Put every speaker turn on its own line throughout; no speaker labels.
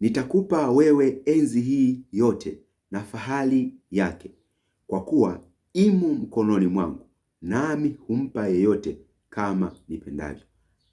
nitakupa wewe enzi hii yote na fahari yake, kwa kuwa imo mkononi mwangu, nami humpa yeyote kama nipendavyo.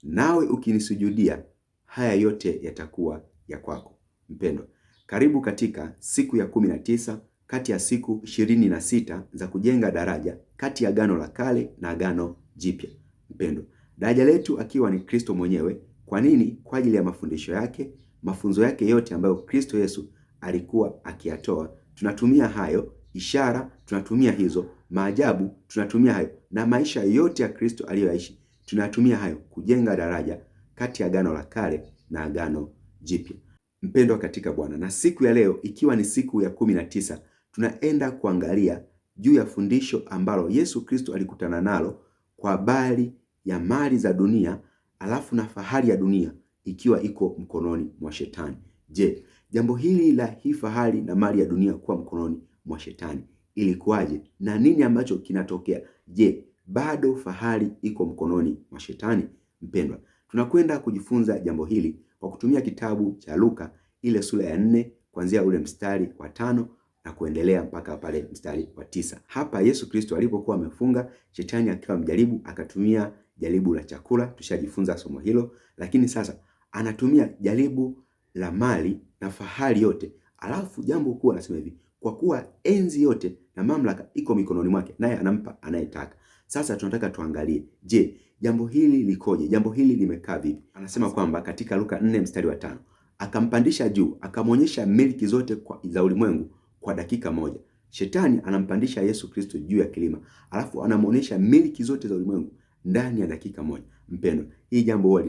Nawe ukinisujudia, haya yote yatakuwa ya kwako. Mpendwa, karibu katika siku ya 19 kati ya siku 26 za kujenga daraja kati ya Agano la Kale na Agano Jipya. Mpendwa, daraja letu akiwa ni Kristo mwenyewe. Kwa nini? Kwa ajili ya mafundisho yake, mafunzo yake yote ambayo Kristo Yesu alikuwa akiyatoa. Tunatumia hayo ishara, tunatumia hizo maajabu, tunatumia hayo na maisha yote ya Kristo aliyoishi, tunatumia hayo kujenga daraja kati ya Agano la Kale na Agano Jipya. Mpendwa katika Bwana, na siku ya leo ikiwa ni siku ya 19, tunaenda kuangalia juu ya fundisho ambalo Yesu Kristo alikutana nalo kwa habari ya mali za dunia, alafu na fahari ya dunia ikiwa iko mkononi mwa Shetani. Je, jambo hili la hii fahari na mali ya dunia kuwa mkononi mwa Shetani ilikuwaje na nini ambacho kinatokea? Je, bado fahari iko mkononi mwa Shetani? Mpendwa, tunakwenda kujifunza jambo hili kwa kutumia kitabu cha Luka ile sura ya 4 kuanzia ule mstari wa 5 na kuendelea mpaka pale mstari wa 9. Hapa Yesu Kristo alipokuwa amefunga, Shetani akiwa mjaribu, akatumia jaribu la chakula, tushajifunza somo hilo, lakini sasa anatumia jaribu la mali na fahari yote. Alafu jambo kuu anasema hivi, kwa kuwa enzi yote na mamlaka iko mikononi mwake, naye anampa anayetaka. Sasa tunataka tuangalie, je, jambo hili likoje? Jambo hili limekaa vipi? Anasema kwamba katika Luka 4 mstari wa 5, akampandisha juu, akamwonyesha milki zote za ulimwengu kwa dakika moja. Shetani anampandisha Yesu Kristo juu ya kilima, alafu anamuonyesha milki zote za ulimwengu ndani ya dakika moja. Mpendwa, hii jambo huwa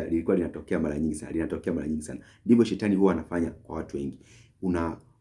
lilikuwa linatokea mara nyingi sana. Ndivyo Shetani huwa anafanya kwa watu wengi.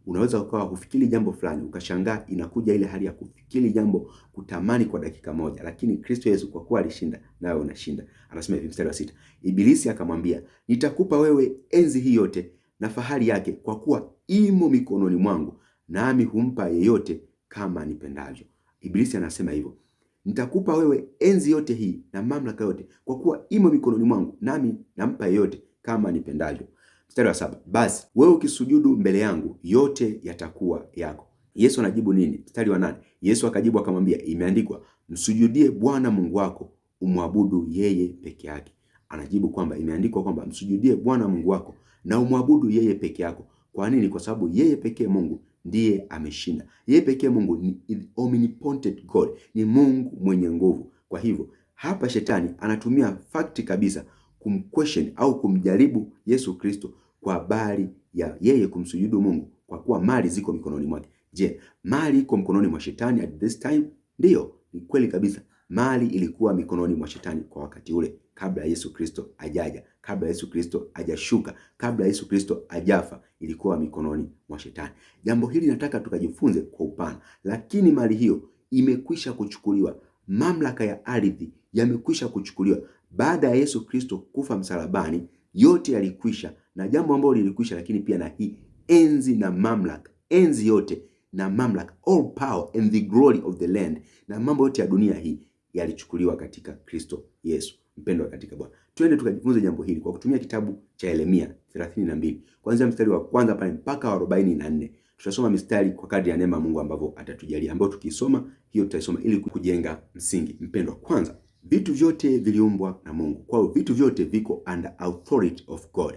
Unaweza ukawa hufikiri jambo fulani, ukashangaa inakuja ile hali ya kufikiri jambo, kutamani kwa dakika moja, lakini Kristo Yesu kwa kuwa alishinda, nawe unashinda. Anasema hivi mstari wa 6, Ibilisi akamwambia, nitakupa wewe enzi hii yote na fahari yake, kwa kuwa imo mikononi mwangu, nami humpa yeyote kama nipendavyo. Ibilisi anasema hivyo, nitakupa wewe enzi yote hii na mamlaka yote, kwa kuwa imo mikononi mwangu, nami nampa yeyote kama nipendavyo. Mstari wa 7, basi wewe ukisujudu mbele yangu, yote yatakuwa yako. Yesu anajibu nini? Mstari wa 8, Yesu akajibu akamwambia, imeandikwa, msujudie Bwana Mungu wako, umwabudu yeye peke yake. Anajibu kwamba imeandikwa kwamba msujudie Bwana Mungu wako na umwabudu yeye peke yako. Kwa nini? Kwa sababu yeye pekee Mungu ndiye ameshinda. Yeye pekee Mungu ni omnipotent God, ni Mungu mwenye nguvu. Kwa hivyo hapa Shetani anatumia fakti kabisa kumquestion au kumjaribu Yesu Kristo kwa habari ya yeye kumsujudu Mungu, kwa kuwa mali ziko mikononi mwake. Je, mali iko mkononi mwa Shetani at this time? Ndiyo, ni kweli kabisa. Mali ilikuwa mikononi mwa Shetani kwa wakati ule, kabla Yesu Kristo ajaja, kabla Yesu Kristo ajashuka, kabla Yesu Kristo ajafa, ilikuwa mikononi mwa Shetani. Jambo hili nataka tukajifunze kwa upana, lakini mali hiyo imekwisha kuchukuliwa. Mamlaka ya ardhi yamekwisha kuchukuliwa. Baada ya Yesu Kristo kufa msalabani, yote yalikwisha, na jambo ambalo lilikwisha, lakini pia na hii enzi na mamlaka, enzi yote na mamlaka, all power and the glory of the land, na mambo yote ya dunia hii yalichukuliwa katika Kristo Yesu. Mpendwa katika Bwana, twende tukajifunze jambo hili kwa kutumia kitabu cha Yeremia 32 kuanzia mstari wa kwanza pale mpaka wa 44. Tutasoma mistari kwa kadri ya neema Mungu ambavyo atatujalia, ambao tukisoma hiyo tutaisoma ili kujenga msingi. Mpendwa, kwanza, vitu vyote viliumbwa na Mungu. Kwa hiyo vitu vyote viko under authority of God,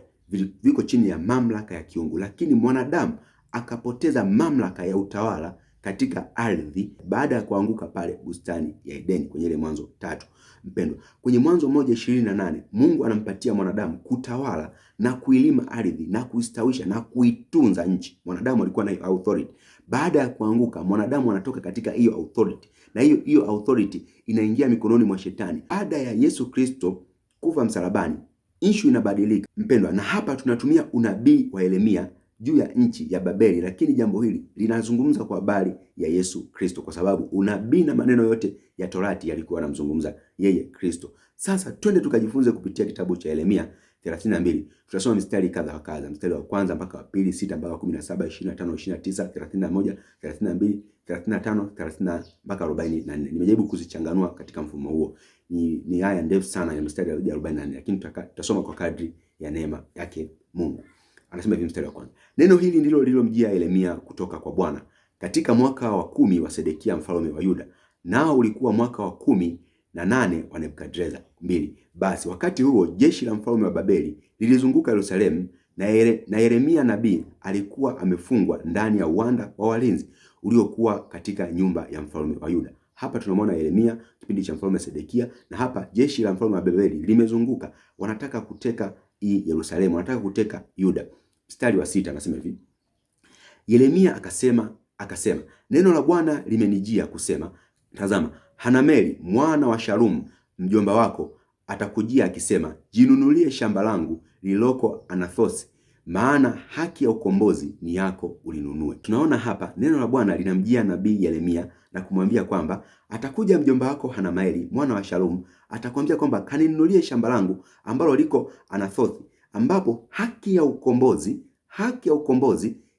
viko chini ya mamlaka ya kiungu, lakini mwanadamu akapoteza mamlaka ya utawala katika ardhi baada ya kuanguka pale bustani ya Edeni kwenye ile Mwanzo 3. Mpendwa, kwenye Mwanzo 1:28 Mungu anampatia mwanadamu kutawala na kuilima ardhi na kuistawisha na kuitunza nchi. Mwanadamu alikuwa na authority. Baada ya kuanguka, mwanadamu anatoka katika hiyo authority, na hiyo authority inaingia mikononi mwa Shetani. Baada ya Yesu Kristo kufa msalabani, issue inabadilika mpendwa, na hapa tunatumia unabii wa Yeremia juu ya nchi ya Babeli, lakini jambo hili linazungumza kwa habari ya Yesu Kristo, kwa sababu unabii na maneno yote ya Torati yalikuwa yanamzungumza yeye Kristo. Sasa twende tukajifunze kupitia kitabu cha Yeremia 32. Tutasoma mistari kadha wa kadha, mstari wa kwanza mpaka wa pili, 6 mpaka 17, 25, 29, 31, 32, 35, 30 mpaka 44. Nimejaribu kuzichanganua katika mfumo huo. Ni haya ndefu sana ya mstari ya 44, lakini tutasoma kwa kadri ya neema yake Mungu. Anasema hivi mstari wa kwanza. Neno hili ndilo lililomjia Yeremia kutoka kwa Bwana katika mwaka wa 10 wa Sedekia mfalme wa Yuda, nao ulikuwa mwaka wa 18 wa Nebukadreza. 2. Basi wakati huo jeshi la mfalme wa Babeli lilizunguka Yerusalemu, na Yeremia nabii alikuwa amefungwa ndani ya uwanda wa walinzi uliokuwa katika nyumba ya mfalme wa Yuda. Hapa tunamwona Yeremia kipindi cha mfalme Sedekia, na hapa jeshi la mfalme wa Babeli limezunguka, wanataka kuteka hii Yerusalemu, wanataka kuteka Yuda. Mstari wa 6 anasema hivi. Yeremia akasema, neno la Bwana limenijia kusema, tazama, Hanameli mwana wa Shalumu mjomba wako atakujia akisema, jinunulie shamba langu lililoko Anathothi, maana haki ya ukombozi ni yako, ulinunue. Tunaona hapa neno la Bwana linamjia nabii Yeremia na kumwambia kwamba atakuja mjomba wako Hanameli mwana wa Shalumu, atakwambia kwamba kaninunulie shamba langu ambalo liko Anathothi, ambapo haki ya ukombozi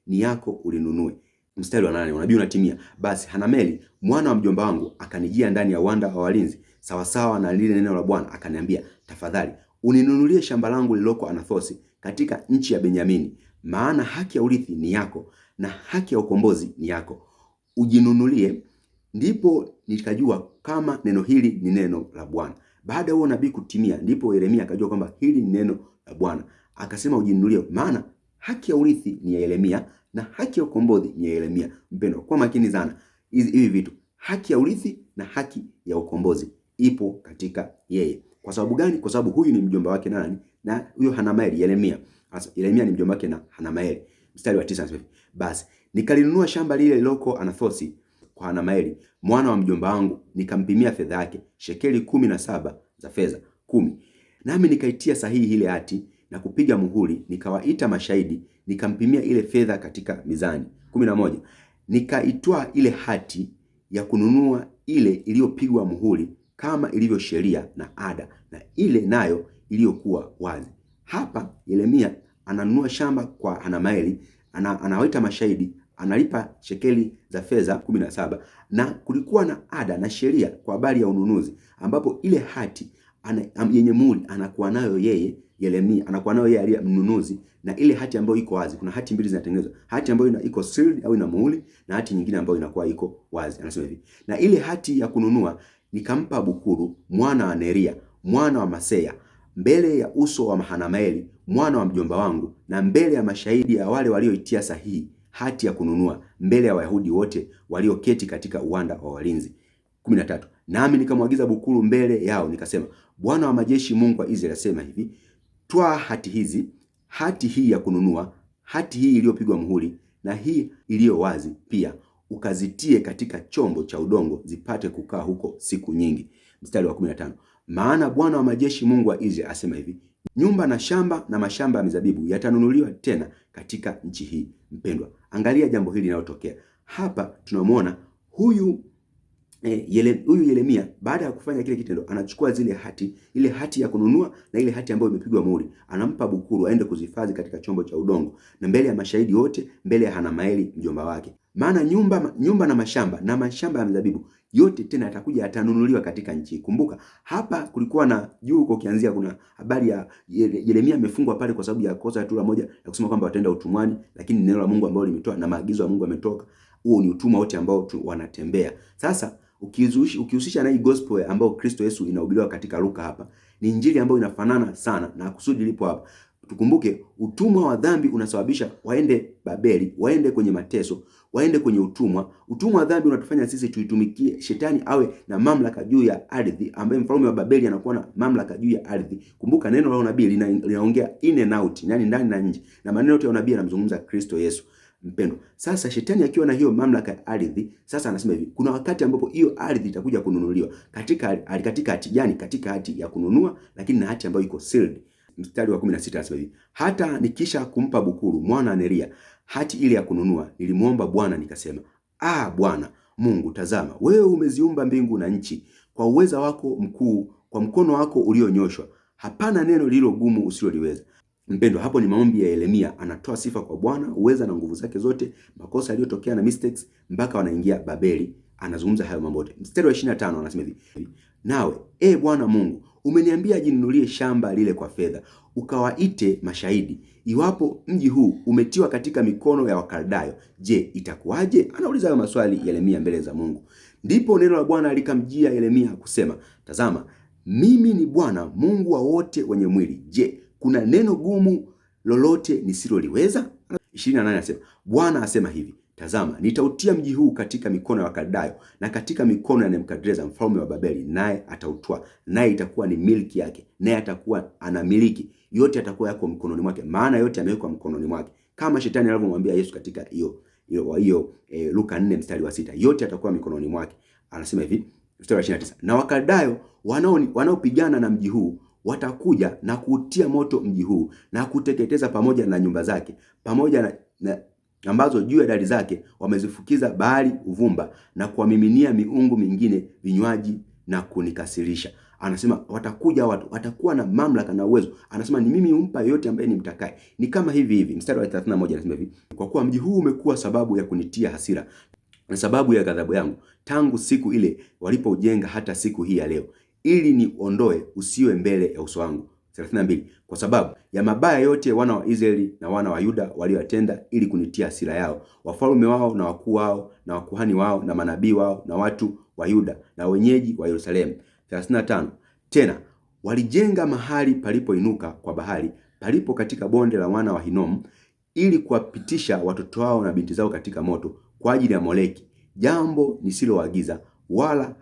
ni yako, ulinunue. Mstari wa 8 unabii unatimia. Basi Hanameli mwana wa mjomba wangu akanijia ndani ya uwanda wa walinzi sawasawa na lile neno la Bwana, akaniambia, tafadhali uninunulie shamba langu lililoko Anathothi katika nchi ya Benyamini, maana haki ya urithi ni yako na haki ya ukombozi ni yako, ujinunulie. Ndipo nikajua kama neno hili ni neno la Bwana. Baada ya huo nabii kutimia, ndipo Yeremia akajua kwamba hili ni neno la Bwana. Akasema ujinunulie, maana haki ya urithi ni ya Yeremia na haki ya ukombozi ni ya Yeremia. Mpendwa, kwa makini sana hivi vitu, haki ya urithi na haki ya ukombozi ipo katika yeye. Kwa sababu gani? Kwa sababu huyu ni mjomba wake nani? Na huyo Hanameli, Yeremia. Sasa Yeremia ni mjomba wake na Hanameli. Mstari wa 9 anasema, basi nikalinunua shamba lile liloko Anathothi kwa Hanameli mwana wa mjomba wangu, nikampimia fedha yake shekeli 17 za fedha 10. Nami nikaitia sahihi ile hati na kupiga muhuri, nikawaita mashahidi, nikampimia ile fedha katika mizani. 11. Nikaitoa ile hati ya kununua ile iliyopigwa muhuri kama ilivyo sheria na ada, na ile nayo iliyokuwa wazi. Hapa Yeremia ananunua shamba kwa Hanameli, anawaita mashahidi, analipa shekeli za fedha 17, na kulikuwa na ada na sheria kwa habari ya ununuzi, ambapo ile hati yenye muhuri anakuwa nayo yeye Yeremia, anakuwa nayo yeye aliye mnunuzi, na ile hati ambayo iko wazi. Kuna hati mbili zinatengenezwa, hati ambayo iko sealed au ina muhuri, na hati nyingine ambayo inakuwa iko wazi. Anasema hivi, na ile hati ya kununua nikampa Bukuru mwana wa Neria mwana wa Maseya mbele ya uso wa Hanameli mwana wa mjomba wangu, na mbele ya mashahidi ya wale walioitia sahihi hati ya kununua, mbele ya Wayahudi wote walioketi katika uwanda wa walinzi. 13. Nami nikamwagiza Bukuru mbele yao, nikasema, Bwana wa majeshi, Mungu wa Israeli asema hivi, twaa hati hii ya kununua, hati hii iliyopigwa muhuri na hii iliyo wazi pia, ukazitie katika chombo cha udongo, zipate kukaa huko siku nyingi. Mstari wa 15. Maana Bwana wa majeshi, Mungu wa Israeli asema hivi, nyumba na shamba na mashamba ya mizabibu yatanunuliwa tena katika nchi hii. Mpendwa, angalia jambo hili linalotokea hapa. Tunamwona huyu Yeremia baada ya kufanya kile kitendo, anachukua zile hati, ile hati ya kununua na ile hati ambayo imepigwa muhuri, anampa Bukuru aende kuzihifadhi katika chombo cha udongo, na mbele ya mashahidi wote, mbele ya Hanameli mjomba wake. Maana nyumba na mashamba ya mizabibu yote tena atakuja atanunuliwa katika nchi. Kumbuka hapa kulikuwa na juu huko kianzia, kuna habari ya Yeremia amefungwa pale kwa sababu ya kosa tu la moja ya kusema kwamba wataenda utumwani, lakini neno la Mungu ambalo limetoa na maagizo ya Mungu ametoka, huo ni utumwa wote ambao wanatembea. Sasa ukihusisha na hii gospel ambayo Kristo Yesu inahubiriwa katika Luka, hapa ni injili ambayo inafanana sana na kusudi lipo hapa. Tukumbuke utumwa wa dhambi unasababisha waende Babeli, waende kwenye mateso, waende kwenye utumwa. Utumwa wa dhambi unatufanya sisi tuitumikie shetani awe na mamlaka juu ya ardhi, ambaye mfalme wa Babeli anakuwa na mamlaka juu ya ardhi. Kumbuka neno la unabii linaongea in and out, yani ndani na nje, na maneno yote ya unabii yanamzungumza Kristo Yesu. Mpendwa, sasa shetani akiwa na hiyo mamlaka ya ardhi, sasa anasema hivi, kuna wakati ambapo hiyo ardhi itakuja kununuliwa katika hati gani? Katika hati ya kununua, lakini na hati ambayo iko sealed. Mstari wa 16 anasema hivi, hata nikisha kumpa Bukuru mwana wa Neria hati ile ya kununua, nilimuomba Bwana nikasema, Bwana Mungu, tazama wewe umeziumba mbingu na nchi kwa uweza wako mkuu, kwa mkono wako ulionyoshwa, hapana neno lililo gumu usiloliweza. Mpendwa, hapo ni maombi ya Yeremia, anatoa sifa kwa Bwana, uweza na nguvu zake zote, makosa yaliyotokea na mistakes mpaka wanaingia Babeli. Anazungumza hayo mambo yote. Mstari wa 25 anasema hivi, nawe Bwana Mungu umeniambia jinunulie shamba lile kwa fedha, ukawaite mashahidi. Iwapo mji huu umetiwa katika mikono ya Wakaldayo, je, itakuwaje? Anauliza hayo maswali Yeremia mbele za Mungu. Ndipo neno la Bwana likamjia Yeremia kusema, tazama, mimi ni Bwana Mungu wa wote wenye mwili. Je, kuna neno gumu lolote nisiloliweza? 28 anasema, Bwana asema hivi, tazama, nitautia mji huu katika mikono ya Wakaldayo na katika mikono ya Nebukadreza mfalme wa Babeli, naye atautwaa, naye itakuwa ni milki yake, naye atakuwa anamiliki yote, atakuwa yako mkononi mwake, maana yote yamewekwa mkononi mwake, kama shetani alivyomwambia Yesu katika Luka 4 mstari wa 6, yote atakuwa mikononi mwake. Anasema hivi mstari wa 29, na Wakaldayo wanaopigana na mji huu watakuja na kuutia moto mji huu na kuteketeza pamoja na nyumba zake, pamoja na ambazo juu ya dari zake wamezifukiza Baali uvumba na kuwamiminia miungu mingine vinywaji na kunikasirisha. Anasema watakuja watu, watakuwa na mamlaka na uwezo. Anasema ni mimi humpa yote ambaye ni mtakaye. Ni kama hivi. Mstari wa 31 anasema hivi, kwa kuwa mji huu umekuwa sababu ya kunitia hasira na sababu ya ghadhabu yangu tangu siku ile walipoujenga hata siku hii ya leo, ili niondoe usiwe mbele ya uso wangu. 32, kwa sababu ya mabaya yote wana wa Israeli na wana wa Yuda waliyotenda ili kunitia hasira yao, wafalme wao na wakuu wao na wakuhani wao na manabii wao na watu wa Yuda na wenyeji wa Yerusalemu. 35, tena walijenga mahali palipoinuka kwa bahari, palipo katika bonde la wana wa Hinomu, ili kuwapitisha watoto wao na binti zao katika moto kwa ajili ya Moleki, jambo nisiloagiza wala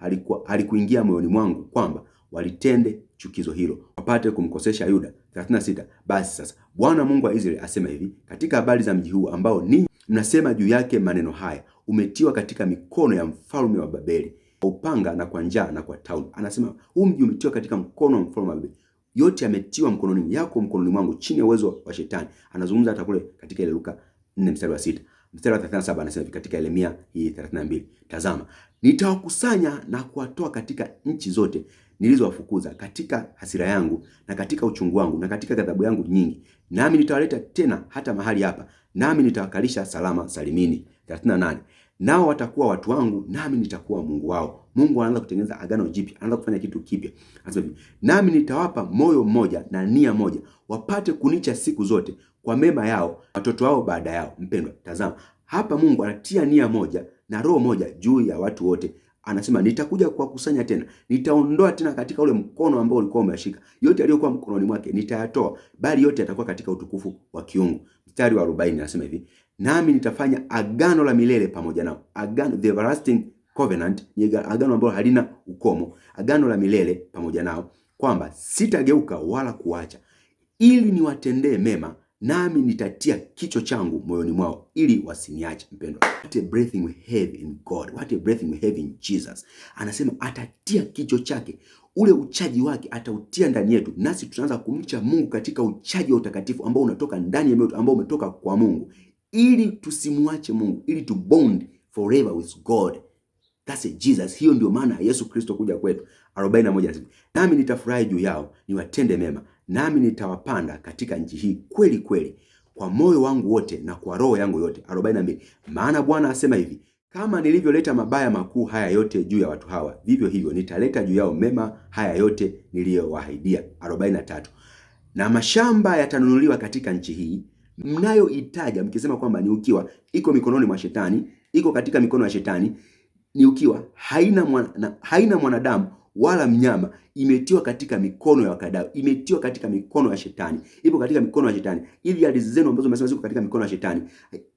halikuingia moyoni mwangu kwamba walitende chukizo hilo wapate kumkosesha Yuda. 36, basi sasa Bwana Mungu wa Israeli asema hivi katika habari za mji huu ambao ninyi mnasema juu yake maneno haya, umetiwa katika mikono ya mfalme wa Babeli kwa upanga na kwa njaa na kwa tauni. Anasema huu mji umetiwa katika mkono wa mfalme wa Babeli, yote yametiwa mkononi yako, mkononi mwangu, chini ya uwezo wa shetani. Anazungumza hata kule katika ile Luka 4 mstari wa 6. Mstari wa 37 anasema katika Yeremia 32, tazama, nitawakusanya na kuwatoa katika nchi zote nilizowafukuza katika hasira yangu na katika uchungu wangu na katika ghadhabu yangu nyingi, nami nitawaleta tena hata mahali hapa, nami nitawakalisha salama salimini. 38, nao watakuwa watu wangu, nami nitakuwa Mungu wao. Mungu anaanza kutengeneza agano jipya, anaanza kufanya kitu kipya. Anasema hivi, nami nitawapa moyo mmoja na nia moja, wapate kunicha siku zote kwa mema yao, watoto wao baada yao. Mpendwa, tazama hapa Mungu anatia nia moja na roho moja juu ya watu wote. Anasema nitakuja kuwakusanya tena, nitaondoa tena katika ule mkono ambao ulikuwa umeshika, yote aliyokuwa mkononi mwake nitayatoa, bali yote yatakuwa katika utukufu wa kiungu. Mstari wa 40 anasema hivi, nami nitafanya agano la milele pamoja nao. Agano, the everlasting covenant, ni agano ambalo halina ukomo, agano la milele pamoja nao, kwamba sitageuka wala kuacha, ili niwatendee mema, nami nitatia kichwa changu moyoni mwao ili wasiniache. Mpendwa, what a breathing we have in God, what a breathing we have in Jesus. Anasema atatia kichwa chake, ule uchaji wake atautia ndani yetu, nasi tutaanza kumcha Mungu katika uchaji wa utakatifu ambao unatoka ndani yetu, ambao umetoka kwa Mungu, ili tusimwache Mungu, ili to bond forever with God. That's Jesus. Hiyo ndio maana Yesu Kristo kuja kwetu. 41 anasema, nami nitafurahi juu yao, niwatende mema, nami nitawapanda katika nchi hii kweli kweli kwa moyo wangu wote na kwa roho yangu yote. 42, maana Bwana asema hivi, kama nilivyoleta mabaya makuu haya yote juu ya watu hawa, vivyo hivyo nitaleta juu yao mema haya yote niliyowaahidia. 43, na mashamba yatanunuliwa katika nchi hii mnayoitaja mkisema kwamba ni ukiwa, iko mikononi mwa shetani, iko katika mikono ya shetani, ni ukiwa, haina mwanadamu wala mnyama, imetiwa katika mikono ya Wakaldayo, imetiwa katika mikono ya shetani, ipo katika mikono ya shetani. Ili ardhi zenu ambazo mnasema ziko katika mikono ya shetani,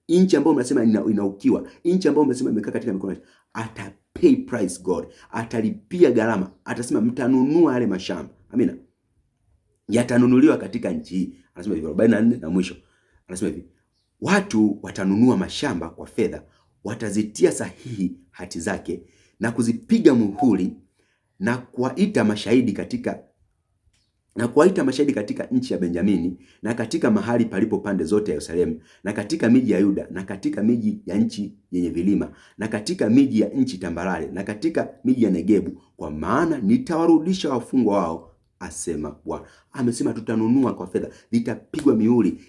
nchi ambayo mnasema inaukiwa, nchi ambayo mnasema imekaa katika mikono ya shetani, ata pay price God, atalipia gharama, atasema mtanunua yale mashamba. Amina, yatanunuliwa katika nchi hii. Anasema hivi 44 na mwisho anasema hivi, watu watanunua mashamba kwa fedha, watazitia sahihi hati zake na kuzipiga muhuri na kuwaita mashahidi katika nchi ya Benjamini na katika mahali palipo pande zote ya Yerusalemu na katika miji ya Yuda na katika miji ya nchi yenye vilima na katika miji ya nchi tambarare na katika miji ya Negebu, kwa maana nitawarudisha wafungwa wao, asema Bwana. Amesema tutanunua kwa fedha, zitapigwa mihuri,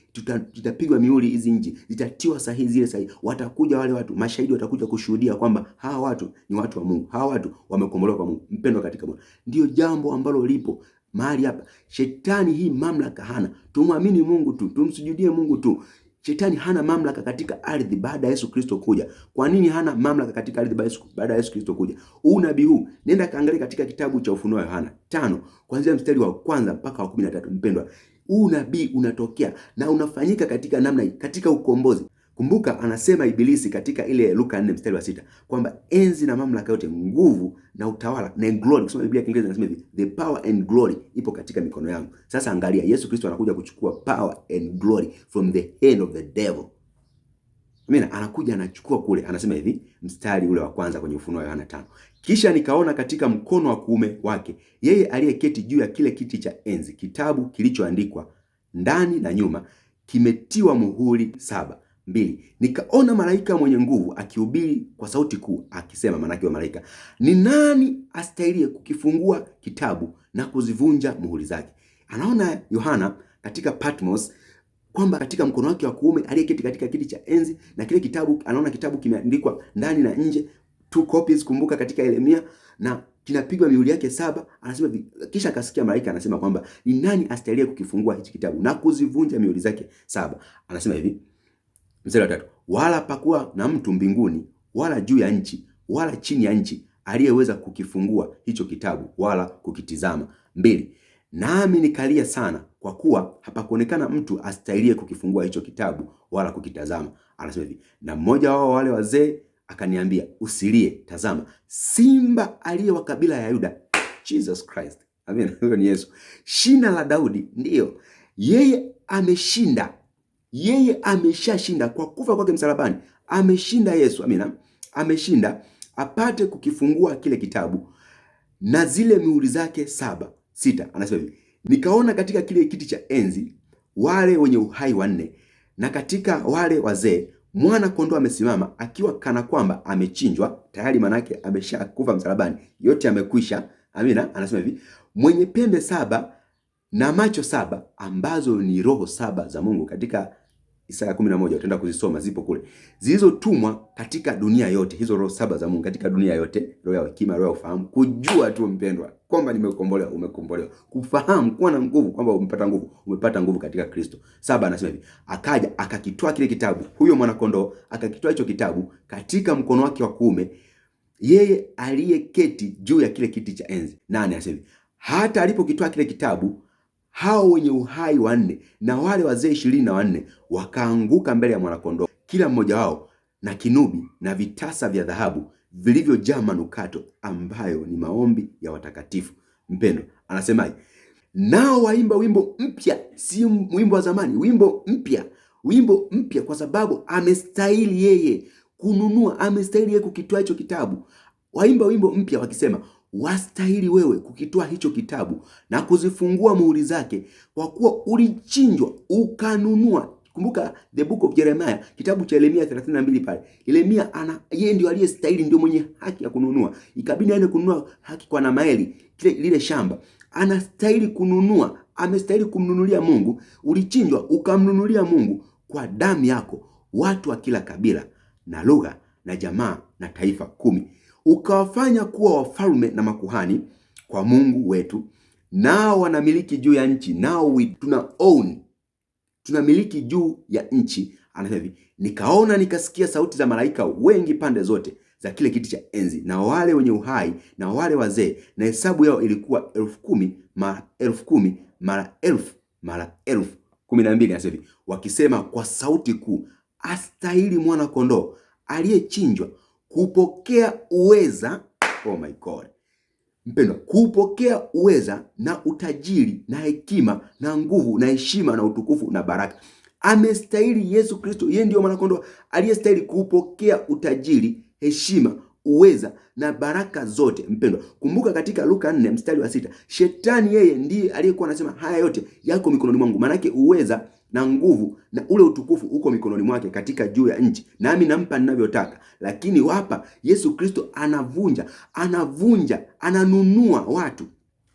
zitapigwa mihuri hizi nchi, zitatiwa sahihi zile sahihi. Watakuja wale watu, mashahidi watakuja kushuhudia kwamba hawa watu ni watu wa Mungu, hawa watu wamekombolewa kwa Mungu. Mpendwa katika Bwana, ndio jambo ambalo lipo. mahali hapa. Shetani hii mamlaka hana. Tumwamini Mungu tu, tumsujudie Mungu tu. Shetani hana mamlaka katika ardhi baada ya Yesu Kristo kuja. Kwa nini hana mamlaka katika ardhi baada ya Yesu Kristo kuja? Huu nabii huu, nenda kaangalia katika kitabu cha Ufunuo wa Yohana 5 kuanzia mstari wa kwanza mpaka wa 13. Mpendwa, huu nabii unatokea na unafanyika katika namna hii, katika ukombozi. Kumbuka anasema Ibilisi katika ile Luka 4 mstari wa 6 kwamba enzi na mamlaka yote, nguvu na utawala na glory. Kusoma Biblia ya Kiingereza inasema hivi, the power and glory ipo katika mikono yangu. Sasa angalia, Yesu Kristo anakuja kuchukua power and glory from the hand of the devil. Amina, anakuja anachukua kule. Anasema hivi mstari ule wa kwanza kwenye Ufunuo wa Yohana 5. Kisha nikaona katika mkono wa kuume wake yeye aliyeketi juu ya kile kiti cha enzi kitabu kilichoandikwa ndani na nyuma, kimetiwa muhuri 7. 2. Nikaona malaika mwenye nguvu akihubiri kwa sauti kuu akisema, manake wa malaika, ni nani astahili kukifungua kitabu na kuzivunja muhuri zake? Anaona Yohana katika Patmos kwamba katika mkono wake wa kuume aliyeketi katika kiti cha enzi, na kile kitabu, anaona kitabu kimeandikwa ndani na nje, 2 copies, kumbuka katika Yeremia, na kinapigwa mihuri yake 7. Anasema kisha akasikia malaika anasema kwamba ni nani astahili kukifungua hichi kitabu na kuzivunja mihuri zake 7. Anasema hivi mstari wa 3, wala pakuwa na mtu mbinguni wala juu ya nchi wala chini ya nchi aliyeweza kukifungua hicho kitabu wala kukitizama. 2. Nami nikalia sana kwa kuwa hapakuonekana mtu astahiliye kukifungua hicho kitabu wala kukitazama. Anasema hivi, na mmoja wao wale wazee akaniambia, usilie, tazama simba aliye wa kabila ya Yuda, Jesus Christ, amen, huyo ni Yesu, shina la Daudi, ndiyo yeye ameshinda. Yeye ameshashinda kwa kufa kwake msalabani. Ameshinda Yesu, amina, ameshinda apate kukifungua kile kitabu na zile mihuri zake 7. 6. Anasema hivi, nikaona katika kile kiti cha enzi wale wenye uhai 4, na katika wale wazee mwana kondoo amesimama, akiwa kana kwamba amechinjwa tayari, manake ameshakufa msalabani, yote yamekwisha. Amina. Anasema hivi, mwenye pembe 7 na macho 7, ambazo ni roho 7 za Mungu. Katika Isaya 11 utaenda kuzisoma, zipo kule, zilizotumwa katika dunia yote. Hizo roho 7 za Mungu katika dunia yote, roho ya hekima, roho ya ufahamu, kujua tu mpendwa kwamba nimekombolewa, umekombolewa, kufahamu, kuwa na nguvu, kwamba umepata nguvu katika Kristo. 7 anasema hivi, akaja akakitoa kile kitabu, huyo mwana kondoo akakitoa hicho kitabu katika mkono wake wa kuume, yeye aliyeketi juu ya kile kiti cha enzi. 8 anasema hivi, hata alipokitoa kile kitabu, hao wenye uhai 4 na wale wazee 24 wakaanguka mbele ya mwanakondoo, kila mmoja wao na kinubi na vitasa vya dhahabu vilivyojaa manukato, ambayo ni maombi ya watakatifu. Mpendo, anasemaje? Nao waimba wimbo mpya, si wimbo wa zamani, wimbo mpya, wimbo mpya, kwa sababu amestahili yeye kununua, amestahili yeye kukitoa hicho kitabu. Waimba wimbo mpya wakisema, wastahili wewe kukitoa hicho kitabu na kuzifungua muhuri zake, kwa kuwa ulichinjwa ukanunua. Kumbuka the book of Jeremiah, kitabu cha Yeremia 32 pale. Yeremia yeye ndio aliyestahili, ndio mwenye haki ya kununua. Ikabidi aende kununua haki kwa Namaeli, lile shamba. Anastahili kununua, amestahili kumnunulia Mungu. Ulichinjwa ukamnunulia Mungu kwa damu yako watu wa kila kabila na lugha na jamaa na taifa 10. Ukawafanya kuwa wafalme na makuhani kwa Mungu wetu, nao wanamiliki juu ya nchi, nao tunamiliki juu ya nchi. Anasema hivi, nikaona nikasikia sauti za malaika wengi pande zote za kile kiti cha enzi na wale wenye uhai na wale wazee, na hesabu yao ilikuwa 10,000 mara 10,000 mara 1000 mara 1000. 12 anasema hivi, wakisema kwa sauti kuu, astahili mwana kondoo aliyechinjwa kupokea uweza. Oh my God, mpendwa, kupokea uweza na utajiri na hekima na nguvu na heshima na utukufu na baraka. Amestahili Yesu Kristo, yeye ndio mwana kondoo aliyestahili kupokea utajiri, heshima, uweza na baraka zote. Mpendwa, kumbuka katika Luka 4 mstari wa 6, shetani yeye ndiye aliyekuwa anasema haya yote yako mikononi mwangu, manake uweza na nguvu na ule utukufu uko mikononi mwake katika juu ya nchi, nami nampa ninavyotaka. Lakini hapa Yesu Kristo ananunua watu.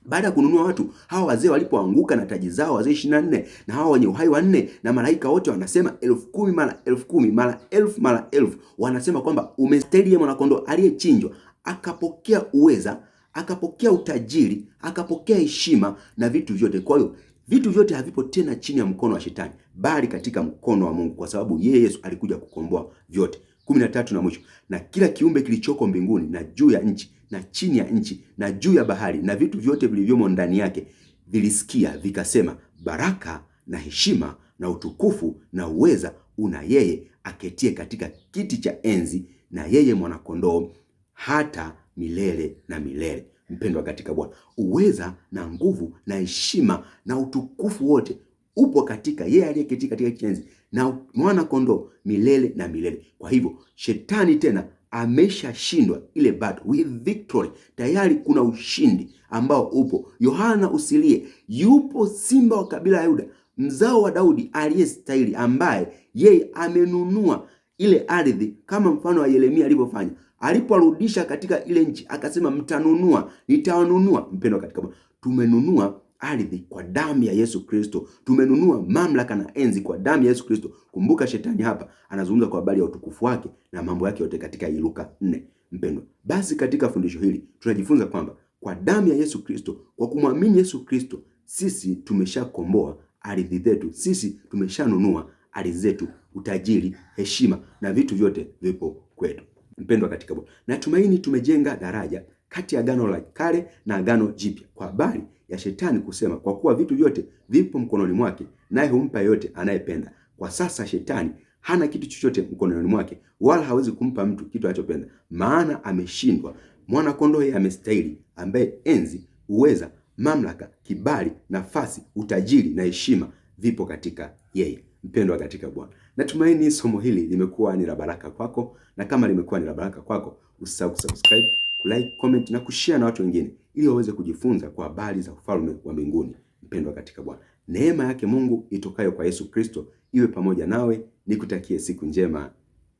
Baada ya kununua watu, hawa wazee walipoanguka na taji zao, wazee 24 na hawa wenye uhai 4 na malaika wote wanasema 10,000 mara 10,000 mara 1000 mara 1000, wanasema kwamba umestahili mwana kondoo aliyechinjwa, akapokea uweza, akapokea utajiri, akapokea heshima na vitu vyote. Kwa hiyo vitu vyote havipo tena chini ya mkono wa shetani, bali katika mkono wa Mungu, kwa sababu yeye Yesu alikuja kukomboa vyote. 13 na mwisho, na kila kiumbe kilichoko mbinguni na juu ya nchi na chini ya nchi na juu ya bahari na vitu vyote vilivyomo ndani yake vilisikia vikasema, baraka na heshima na utukufu na uweza una yeye aketie katika kiti cha enzi na yeye mwanakondoo hata milele na milele. Mpendwa katika Bwana, uweza na nguvu na heshima na utukufu wote upo katika yeye aliyeketi katika kiti cha enzi na mwana kondoo milele na milele. Kwa hivyo shetani tena ameshashindwa ile battle with victory. Tayari kuna ushindi ambao upo. Yohana usilie, yupo simba wa kabila ya Yuda, mzao wa Daudi aliyestahili, ambaye yeye amenunua ile ardhi kama mfano wa Yeremia alivyofanya. Aliporudisha katika ile nchi akasema, mtanunua, nitawanunua. Mpendwa katika Bwana, tumenunua ardhi kwa damu ya Yesu Kristo. Tumenunua mamlaka na enzi kwa damu ya Yesu Kristo. Kumbuka shetani hapa anazungumza kwa habari ya utukufu wake na mambo yake yote katika Luka 4. Mpendwa, basi katika fundisho hili tunajifunza kwamba kwa damu ya Yesu Kristo, kwa kumwamini Yesu Kristo, sisi tumeshakomboa ardhi zetu, sisi tumeshanunua ardhi zetu, utajiri, heshima na vitu vyote vipo kwetu. Mpendwa katika Bwana, natumaini tumejenga daraja kati ya Agano la Kale na Agano Jipya kwa habari ya shetani kusema, kwa kuwa vitu vyote vipo mkononi mwake, naye humpa yote anayependa. Kwa sasa shetani hana kitu chochote mkononi mwake, wala hawezi kumpa mtu kitu anachopenda, maana ameshindwa. Mwana kondoo yeye amestahili, ambaye enzi, uweza, mamlaka, kibali, nafasi, utajiri na heshima vipo katika yeye. Mpendwa katika Bwana, natumaini somo hili limekuwa ni la baraka kwako, na kama limekuwa ni la baraka kwako, usisahau kusubscribe, kulike, comment na kushare na watu wengine ili waweze kujifunza kwa habari za ufalme wa mbinguni. Mpendwa katika Bwana, neema yake Mungu itokayo kwa Yesu Kristo iwe pamoja nawe. Nikutakie siku njema.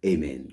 Amen.